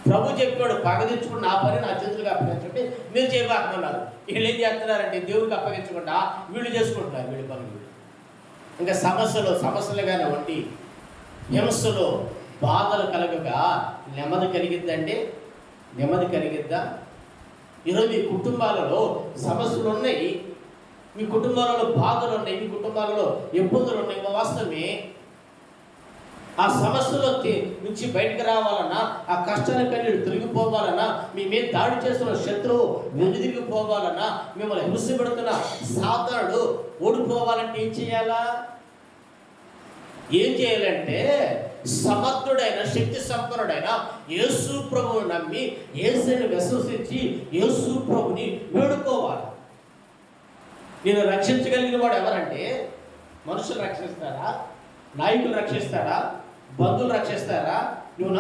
ప్రభు చెప్పాడు, పగ తెచ్చుకుని నా పని నా చేతులకు అప్పగించండి, మీరు చేయబాకమన్నారు. వీళ్ళు ఏం చేస్తున్నారంటే దేవుడికి అప్పగించకుండా వీళ్ళు చేసుకుంటున్నారు వీళ్ళు పనులు. ఇంకా సమస్యలుగానే వంటి హింసలో బాధలు కలగక నెమ్మది కలిగిద్దండి? నెమ్మది కలిగిద్దా? ఈరోజు మీ కుటుంబాలలో సమస్యలు ఉన్నాయి, మీ కుటుంబాలలో బాధలు ఉన్నాయి, మీ కుటుంబాలలో ఇబ్బందులు ఉన్నాయి. వాస్తవమే. ఆ సమస్యలో నుంచి బయటకు రావాలన్నా, ఆ కష్టాల కన్నీళ్ళు తొలగిపోవాలన్నా, మీ మీద దాడి చేస్తున్న శత్రువు వెనుదిరిగిపోవాలన్నా, మిమ్మల్ని హింసపెడుతున్న సాతానుడు ఓడిపోవాలంటే ఏం చేయాలా? ఏం చేయాలంటే సమర్థుడైన శక్తి సంపన్నుడైన యేసు ప్రభువుని నమ్మి, యేసుని విశ్వసించి యేసు ప్రభుని వేడుకోవాలి. నేను రక్షించగలిగిన వాడు ఎవరంటే, మనుషులు రక్షిస్తారా? నాయకులు రక్షిస్తారా? బంధువులు రక్షిస్తారా? నువ్వు